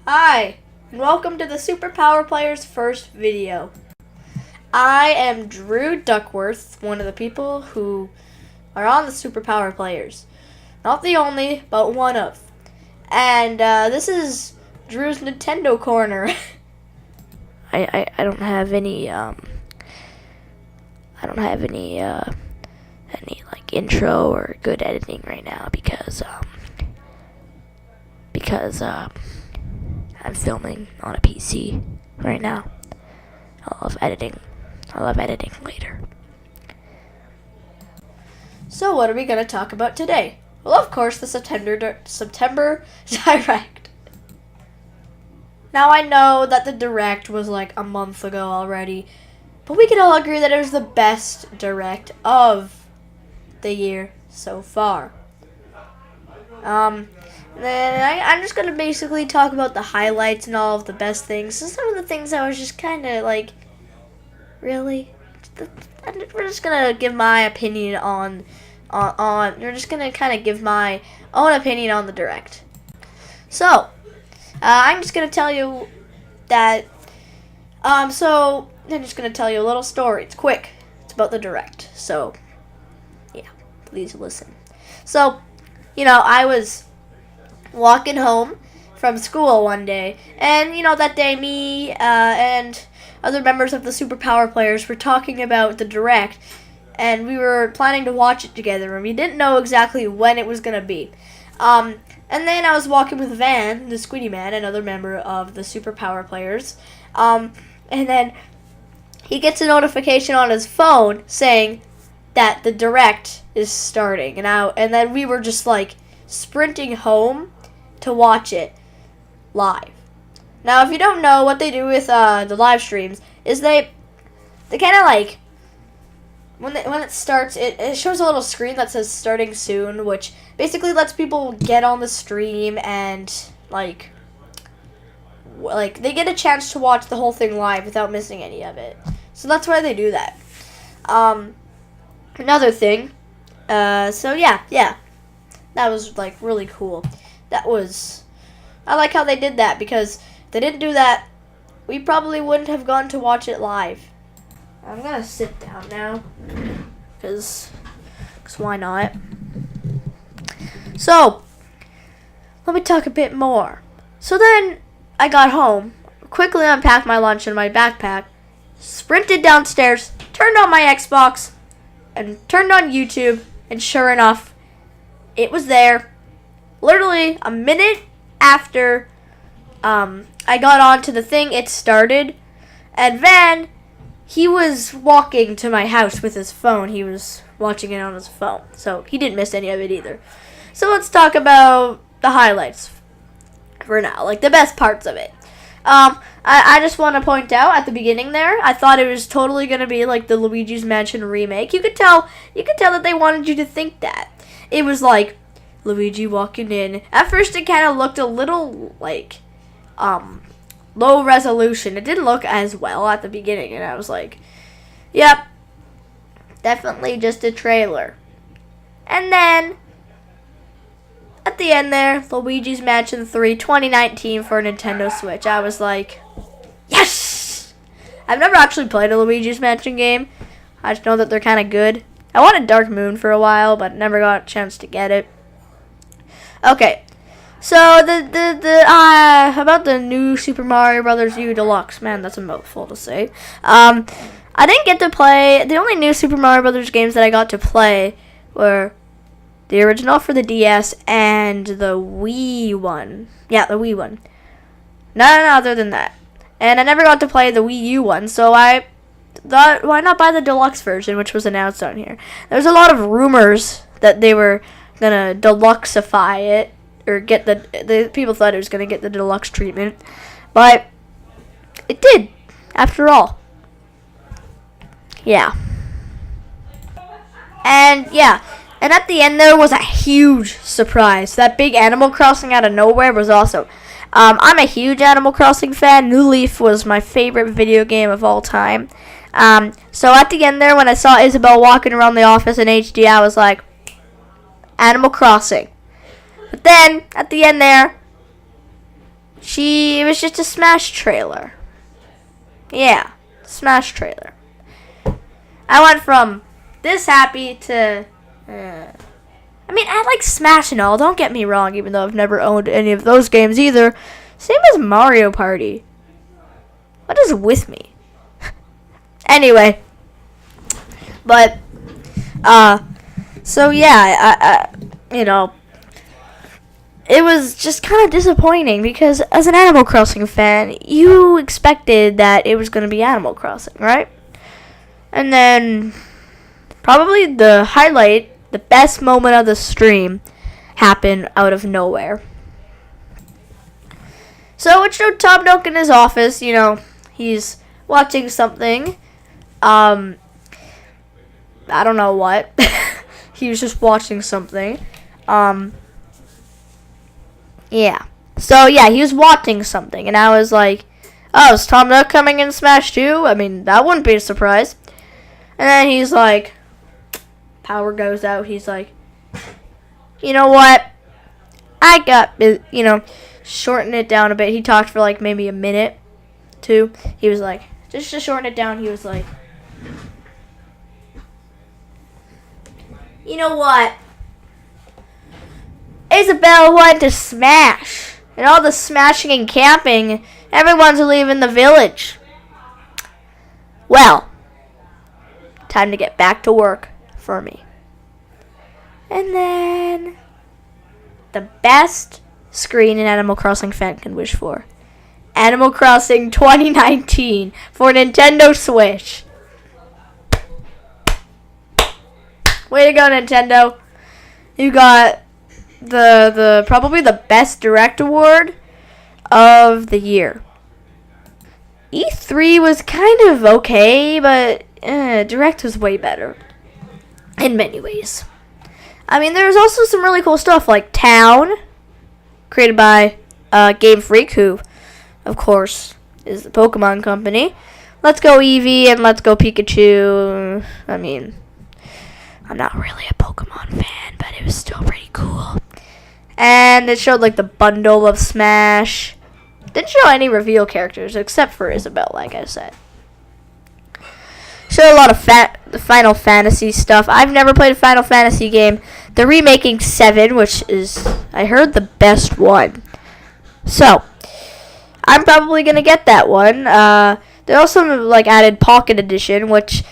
Hi, and welcome to the Superpower Players first video. I am Drew Duckworth, one of the people who are on the Superpower Players. Not the only, but one of. And this is Drew's Nintendo Corner. I don't have any like intro or good editing right now because I'm filming on a PC right now. I'll have editing later. So what are we going to talk about today? Well, of course, the September Direct. Now, I know that the Direct was like a month ago already, but we can all agree that it was the best Direct of the year so far. Then I'm just going to basically talk about the highlights and all of the best things. So some of the things I was just kind of like, really? We're just going to give my opinion we're just going to kind of give my own opinion on the Direct. So, I'm just going to tell you that, so I'm just going to tell you a little story. It's quick. It's about the Direct. So, yeah, please listen. So, I was walking home from school one day, and that day me and other members of the Superpower Players were talking about the Direct, and we were planning to watch it together, and we didn't know exactly when it was going to be. And then I was walking with Van, the Squiddy Man, another member of the Superpower Players, and then he gets a notification on his phone saying that the Direct is starting, and then we were just like sprinting home to watch it live. Now, if you don't know what they do with the live streams, is they kind of like when it starts, it shows a little screen that says starting soon, which basically lets people get on the stream and like they get a chance to watch the whole thing live without missing any of it. So that's why they do that. Another thing, so yeah, that was like really cool. I like how they did that, because if they didn't do that, we probably wouldn't have gone to watch it live. I'm gonna sit down now, because why not? So, let me talk a bit more. So then, I got home, quickly unpacked my lunch in my backpack, sprinted downstairs, turned on my Xbox, and turned on YouTube, and sure enough, it was there. Literally a minute after I got onto the thing, it started, and Van, he was walking to my house with his phone. He was watching it on his phone, so he didn't miss any of it either. So let's talk about the highlights for now, like the best parts of it. I just want to point out at the beginning there, I thought it was totally going to be like the Luigi's Mansion remake. You could tell that they wanted you to think that. It was like Luigi walking in. At first, it kind of looked a little like low resolution. It didn't look as well at the beginning, and I was like, yep, definitely just a trailer. And then at the end there, Luigi's Mansion 3 2019 for Nintendo Switch. I was like, yes! I've never actually played a Luigi's Mansion game. I just know that they're kind of good. I wanted Dark Moon for a while, but never got a chance to get it. Okay, so about the new Super Mario Brothers U Deluxe. Man, that's a mouthful to say. I didn't get to play. The only new Super Mario Brothers games that I got to play were the original for the DS and the Wii one. Yeah, the Wii one. None other than that. And I never got to play the Wii U one, so I thought, why not buy the deluxe version, which was announced on here. There was a lot of rumors that they were gonna deluxeify it, or get the people thought it was gonna get the deluxe treatment, but it did, after all. Yeah. And at the end there was a huge surprise. That big Animal Crossing out of nowhere was awesome. I'm a huge Animal Crossing fan. New Leaf was my favorite video game of all time. So at the end there, when I saw Isabelle walking around the office in HD, I was like, Animal Crossing. But then, at the end there, it was just a Smash trailer. Yeah, Smash trailer. I went from this happy to, I mean, I like Smash and all, don't get me wrong, even though I've never owned any of those games either. Same as Mario Party. What is with me? Anyway. But, so yeah, it was just kind of disappointing because as an Animal Crossing fan, you expected that it was going to be Animal Crossing, right? And then, probably the highlight, the best moment of the stream, happened out of nowhere. So it showed Tom Nook in his office, he's watching something. I don't know what. He was just watching something. Yeah. So, yeah, he was watching something. And I was like, oh, is Tom Nook coming in Smash 2? I mean, that wouldn't be a surprise. And then he's like, power goes out. He's like, you know what? I got, shorten it down a bit. He talked for like maybe a minute, 2. He was like, just to shorten it down, he was like, you know what? Isabelle went to Smash. And all the smashing and camping, everyone's leaving the village. Well, time to get back to work for me. And then, the best screen an Animal Crossing fan can wish for. Animal Crossing 2019 for Nintendo Switch. Way to go, Nintendo. You got the probably the best direct award of the year. E3 was kind of okay, but direct was way better in many ways. I mean, there's also some really cool stuff like Town, created by Game Freak, who, of course, is the Pokemon company. Let's Go Eevee and Let's Go Pikachu. I mean, I'm not really a Pokemon fan, but it was still pretty cool. And it showed like the bundle of Smash. Didn't show any reveal characters except for Isabelle, like I said. Showed a lot of the Final Fantasy stuff. I've never played a Final Fantasy game. They're remaking 7, which is, I heard, the best one. So, I'm probably gonna get that one. They also like added Pocket Edition, which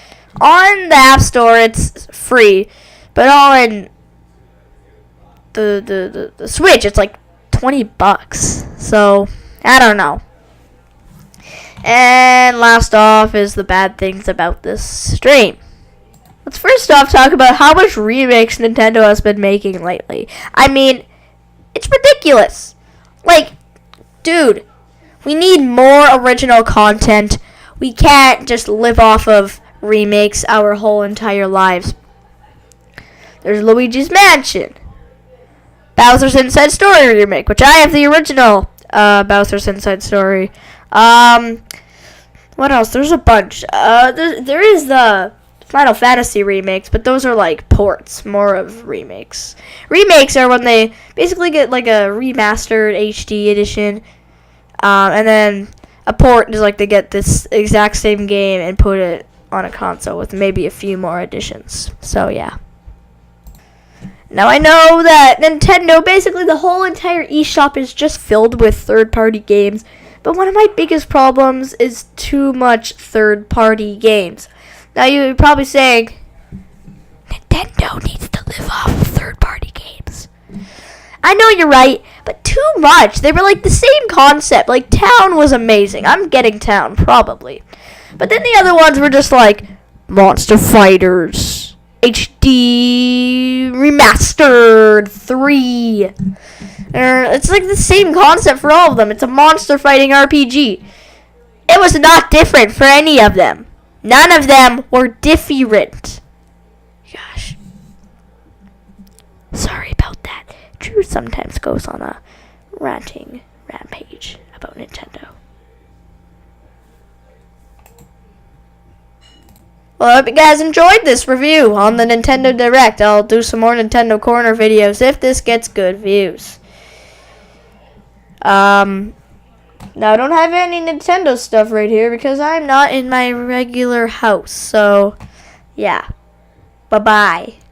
on the App Store it's free, but on the Switch it's like $20. So I don't know. And last off is the bad things about this stream. Let's first off talk about how much remakes Nintendo has been making lately. I mean, it's ridiculous. Like, dude, we need more original content. We can't just live off of remakes our whole entire lives. There's Luigi's Mansion, Bowser's Inside Story remake, which I have the original Bowser's Inside Story. What else? There's a bunch. There is the Final Fantasy remakes, but those are like ports, more of remakes. Remakes are when they basically get like a remastered HD edition, and then a port is like they get this exact same game and put it on a console with maybe a few more additions. So yeah. Now I know that Nintendo, basically the whole entire eShop is just filled with third-party games, but one of my biggest problems is too much third-party games. Now you're probably saying, Nintendo needs to live off of third-party games. I know you're right, but too much. They were like the same concept. Like Town was amazing. I'm getting Town, probably. But then the other ones were just like Monster Fighters HD Remastered 3. It's like the same concept for all of them. It's a monster fighting RPG. It was not different for any of them. None of them were different. Gosh. Sorry about that. Drew sometimes goes on a ranting rampage about Nintendo. Well, I hope you guys enjoyed this review on the Nintendo Direct. I'll do some more Nintendo Corner videos if this gets good views. Now, I don't have any Nintendo stuff right here because I'm not in my regular house. So, yeah. Bye-bye.